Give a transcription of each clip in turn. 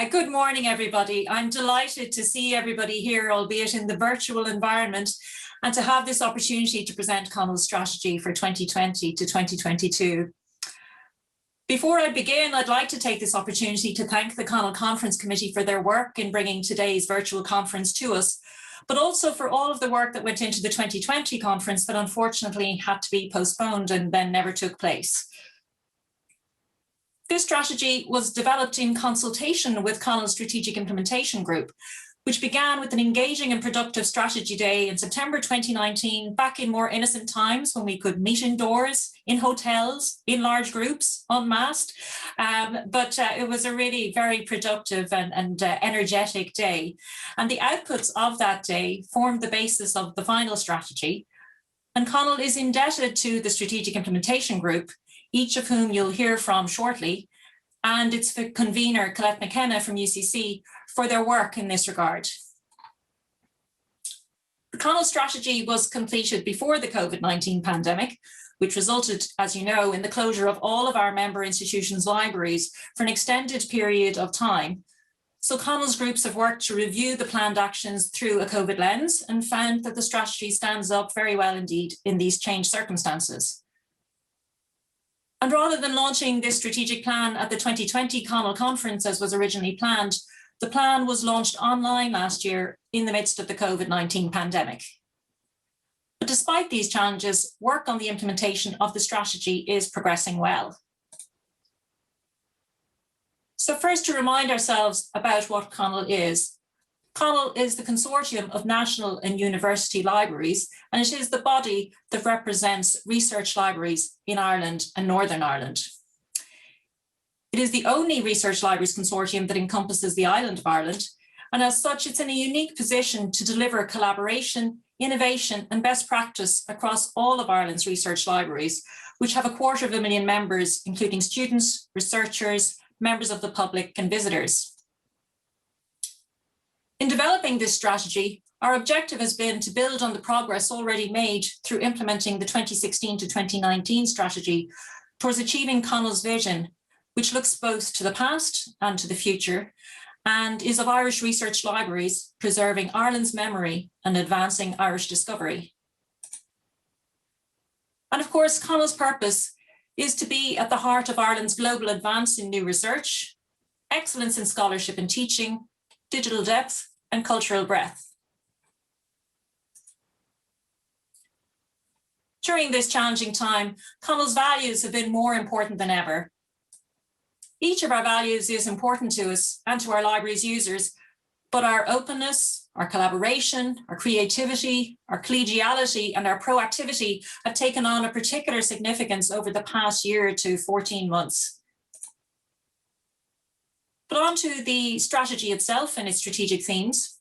Good morning, everybody. I'm delighted to see everybody here, albeit in the virtual environment, and to have this opportunity to present Conul's strategy for 2020 to 2022. Before I begin, I'd like to take this opportunity to thank the Conul Conference Committee for their work in bringing today's virtual conference to us, but also for all of the work that went into the 2020 conference that unfortunately had to be postponed and then never took place. This strategy was developed in consultation with Conul's Strategic Implementation Group, which began with an engaging and productive strategy day in September 2019, back in more innocent times when we could meet indoors, in hotels, in large groups, unmasked. But it was a really very productive and energetic day. And the outputs of that day formed the basis of the final strategy. And Conul is indebted to the Strategic Implementation Group, each of whom you'll hear from shortly, and its convener, Colette McKenna from UCC, for their work in this regard. The Conul strategy was completed before the COVID-19 pandemic, which resulted, as you know, in the closure of all of our member institutions' libraries for an extended period of time. So Conul's groups have worked to review the planned actions through a COVID lens and found that the strategy stands up very well indeed in these changed circumstances. And rather than launching this strategic plan at the 2020 Conul conference as was originally planned, the plan was launched online last year in the midst of the COVID-19 pandemic. But despite these challenges, work on the implementation of the strategy is progressing well. So first, to remind ourselves about what Conul is. Conul is the consortium of national and university libraries, and it is the body that represents research libraries in Ireland and Northern Ireland. It is the only research libraries consortium that encompasses the island of Ireland, and as such, it's in a unique position to deliver collaboration, innovation, and best practice across all of Ireland's research libraries, which have 250,000 members, including students, researchers, members of the public, and visitors. In developing this strategy, our objective has been to build on the progress already made through implementing the 2016 to 2019 strategy towards achieving Conul's vision, which looks both to the past and to the future, and is of Irish research libraries preserving Ireland's memory and advancing Irish discovery. And of course, Conul's purpose is to be at the heart of Ireland's global advance in new research, excellence in scholarship and teaching, digital depth, and cultural breadth. During this challenging time, Conul's values have been more important than ever. Each of our values is important to us and to our library's users, but our openness, our collaboration, our creativity, our collegiality, and our proactivity have taken on a particular significance over the past year to 14 months. But on to the strategy itself and its strategic themes.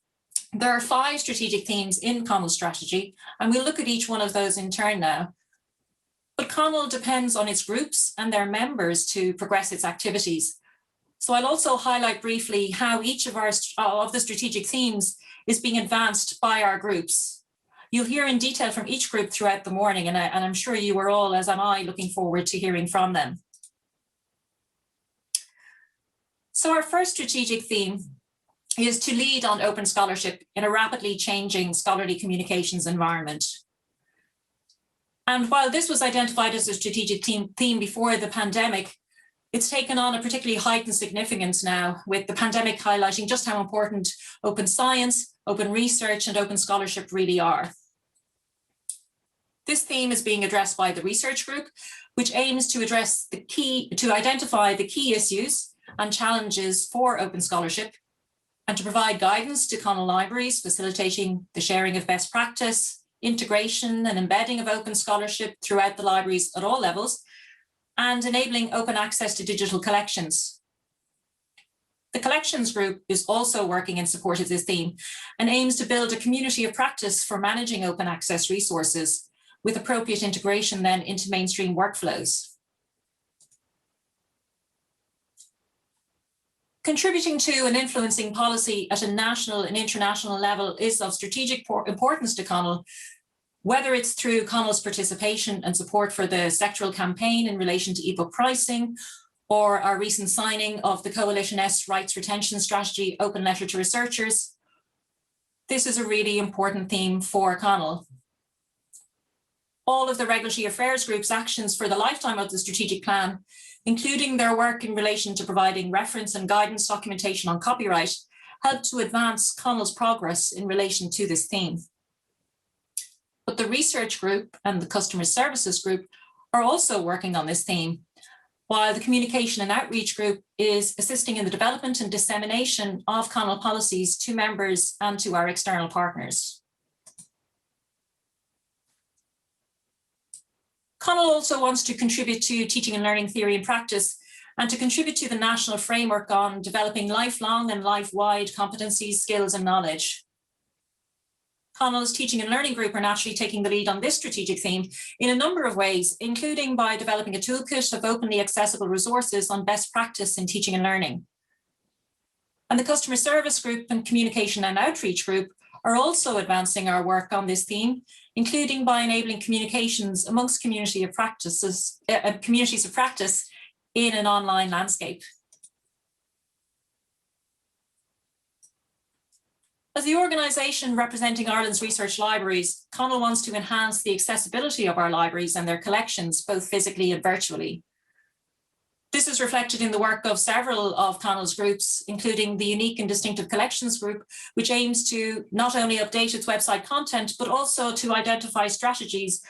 There are 5 strategic themes in Conul's strategy, and we'll look at each one of those in turn now. But Conul depends on its groups and their members to progress its activities. So I'll also highlight briefly how each of the strategic themes is being advanced by our groups. You'll hear in detail from each group throughout the morning, and I'm sure you are all, as am I, looking forward to hearing from them. So our first strategic theme is to lead on open scholarship in a rapidly changing scholarly communications environment. And while this was identified as a strategic theme before the pandemic, it's taken on a particularly heightened significance now, with the pandemic highlighting just how important open science, open research, and open scholarship really are. This theme is being addressed by the research group, which aims to identify the key issues and challenges for open scholarship, and to provide guidance to Conul libraries, facilitating the sharing of best practice, integration and embedding of open scholarship throughout the libraries at all levels, and enabling open access to digital collections. The collections group is also working in support of this theme and aims to build a community of practice for managing open access resources, with appropriate integration then into mainstream workflows. Contributing to and influencing policy at a national and international level is of strategic importance to Conul, whether it's through Conul's participation and support for the sectoral campaign in relation to ebook pricing, or our recent signing of the Coalition S Rights Retention Strategy Open Letter to Researchers, this is a really important theme for Conul. All of the Regulatory Affairs Group's actions for the lifetime of the strategic plan, including their work in relation to providing reference and guidance documentation on copyright, help to advance Conul's progress in relation to this theme. But the Research Group and the Customer Services Group are also working on this theme, while the Communication and Outreach Group is assisting in the development and dissemination of Conul policies to members and to our external partners. Conul also wants to contribute to teaching and learning theory and practice, and to contribute to the national framework on developing lifelong and life-wide competencies, skills, and knowledge. Conul's Teaching and Learning Group are naturally taking the lead on this strategic theme in a number of ways, including by developing a toolkit of openly accessible resources on best practice in teaching and learning. And the Customer Service Group and Communication and Outreach Group are also advancing our work on this theme, including by enabling communications amongst communities of practice in an online landscape. As the organisation representing Ireland's research libraries, Conul wants to enhance the accessibility of our libraries and their collections, both physically and virtually. This is reflected in the work of several of Conul's groups, including the Unique and Distinctive Collections Group, which aims to not only update its website content, but also to identify strategies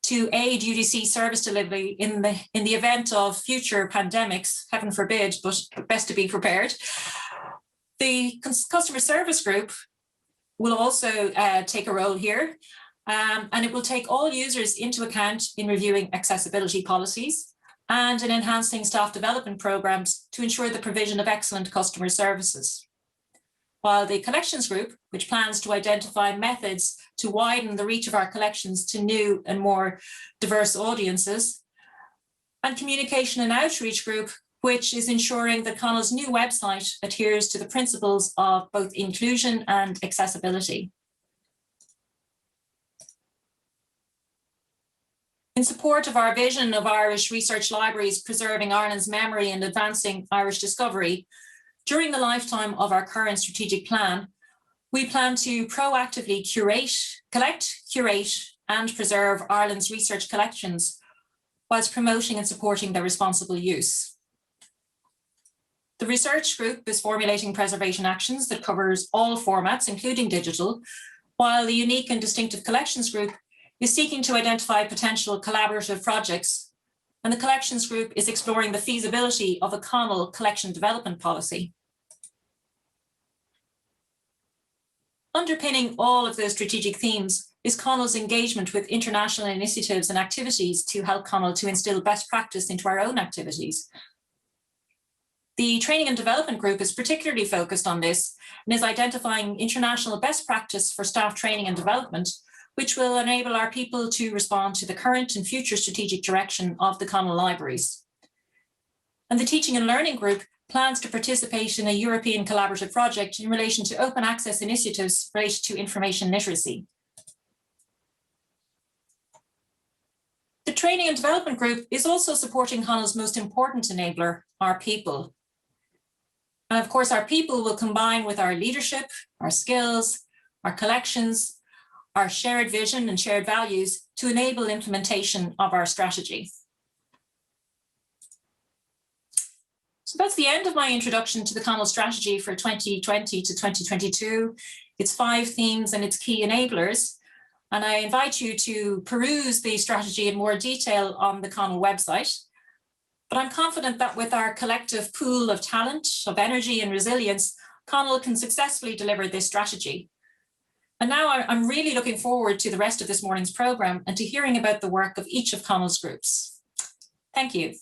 to aid UDC service delivery in the event of future pandemics, heaven forbid, but best to be prepared. The Customer Service Group will also take a role here, and it will take all users into account in reviewing accessibility policies and in enhancing staff development programs to ensure the provision of excellent customer services. While the Collections Group, which plans to identify methods to widen the reach of our collections to new and more diverse audiences, and Communication and Outreach Group, which is ensuring that Conul's new website adheres to the principles of both inclusion and accessibility. In support of our vision of Irish research libraries preserving Ireland's memory and advancing Irish discovery, during the lifetime of our current strategic plan, we plan to proactively collect, curate, and preserve Ireland's research collections, whilst promoting and supporting their responsible use. The Research Group is formulating preservation actions that covers all formats, including digital, while the Unique and Distinctive Collections Group is seeking to identify potential collaborative projects, and the Collections Group is exploring the feasibility of a Conul collection development policy. Underpinning all of the strategic themes is Conul's engagement with international initiatives and activities to help Conul to instill best practice into our own activities. The Training and Development Group is particularly focused on this and is identifying international best practice for staff training and development, which will enable our people to respond to the current and future strategic direction of the Conul libraries. And the Teaching and Learning Group plans to participate in a European collaborative project in relation to open access initiatives related to information literacy. The Training and Development Group is also supporting Conul's most important enabler, our people. And of course, our people will combine with our leadership, our skills, our collections, our shared vision and shared values to enable implementation of our strategy. So that's the end of my introduction to the Conul strategy for 2020 to 2022, its 5 themes and its key enablers. And I invite you to peruse the strategy in more detail on the Conul website. But I'm confident that with our collective pool of talent, of energy and resilience, Conul can successfully deliver this strategy. And now I'm really looking forward to the rest of this morning's programme and to hearing about the work of each of Conul's groups. Thank you.